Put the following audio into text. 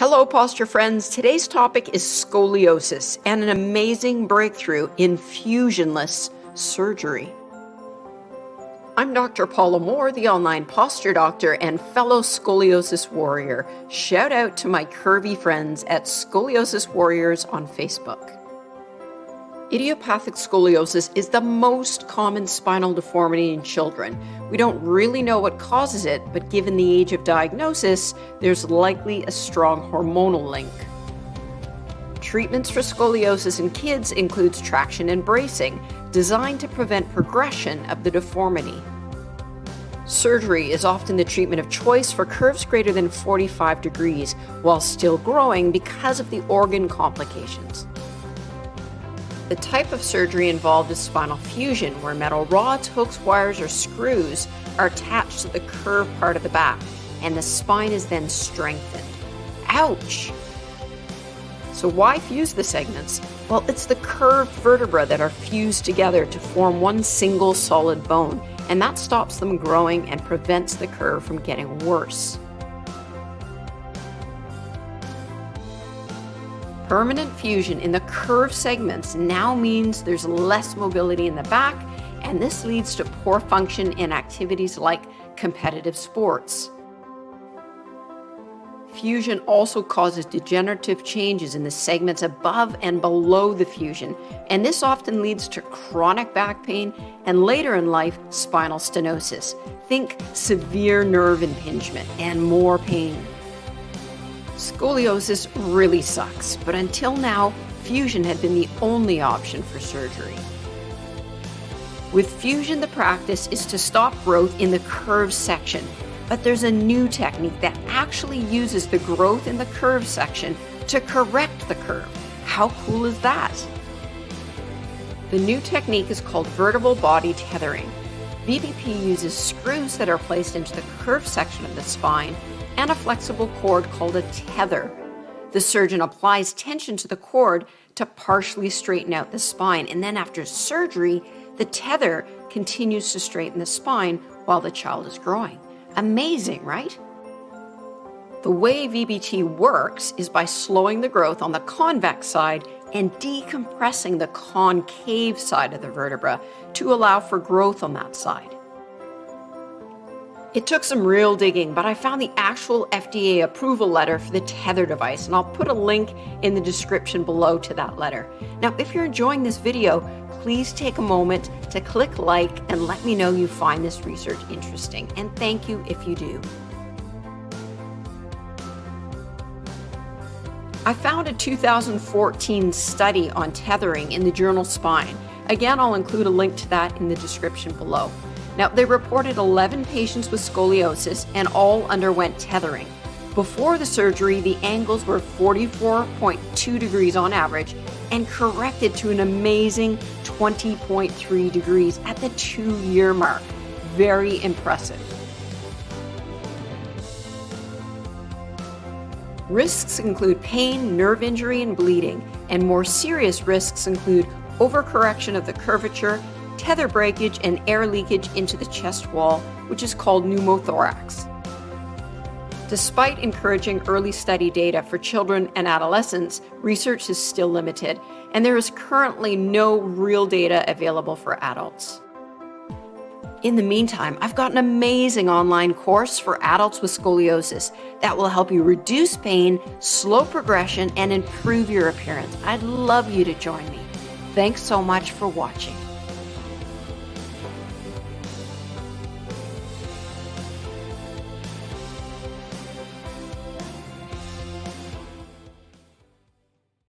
Hello, posture friends. Today's topic is scoliosis and an amazing breakthrough in fusionless surgery. I'm Dr. Paula Moore, the online posture doctor and fellow scoliosis warrior. Shout out to my curvy friends at Scoliosis Warriors on Facebook. Idiopathic scoliosis is the most common spinal deformity in children. We don't really know what causes it, but given the age of diagnosis, there's likely a strong hormonal link. Treatments for scoliosis in kids includes traction and bracing, designed to prevent progression of the deformity. Surgery is often the treatment of choice for curves greater than 45 degrees, while still growing because of the organ complications. The type of surgery involved is spinal fusion, where metal rods, hooks, wires, or screws are attached to the curved part of the back, and the spine is then strengthened. Ouch! So why fuse the segments? Well, it's the curved vertebrae that are fused together to form one single solid bone, and that stops them growing and prevents the curve from getting worse. Permanent fusion in the curved segments now means there's less mobility in the back, and this leads to poor function in activities like competitive sports. Fusion also causes degenerative changes in the segments above and below the fusion, and this often leads to chronic back pain and later in life, spinal stenosis. Think severe nerve impingement and more pain. Scoliosis really sucks, but until now, fusion had been the only option for surgery. With fusion, the practice is to stop growth in the curved section, but there's a new technique that actually uses the growth in the curved section to correct the curve. How cool is that? The new technique is called vertebral body tethering. VBP uses screws that are placed into the curved section of the spine and a flexible cord called a tether. The surgeon applies tension to the cord to partially straighten out the spine, and then after surgery, the tether continues to straighten the spine while the child is growing. Amazing, right? The way VBT works is by slowing the growth on the convex side and decompressing the concave side of the vertebra to allow for growth on that side. It took some real digging, but I found the actual FDA approval letter for the Tether device, and I'll put a link in the description below to that letter. Now, if you're enjoying this video, please take a moment to click like and let me know you find this research interesting, and thank you if you do. I found a 2014 study on tethering in the journal Spine. Again, I'll include a link to that in the description below. Now, they reported 11 patients with scoliosis and all underwent tethering. Before the surgery, the angles were 44.2 degrees on average and corrected to an amazing 20.3 degrees at the 2-year mark. Very impressive. Risks include pain, nerve injury, and bleeding, and more serious risks include overcorrection of the curvature, tether breakage, and air leakage into the chest wall, which is called pneumothorax. Despite encouraging early study data for children and adolescents, research is still limited, and there is currently no real data available for adults. In the meantime, I've got an amazing online course for adults with scoliosis that will help you reduce pain, slow progression, and improve your appearance. I'd love you to join me. Thanks so much for watching.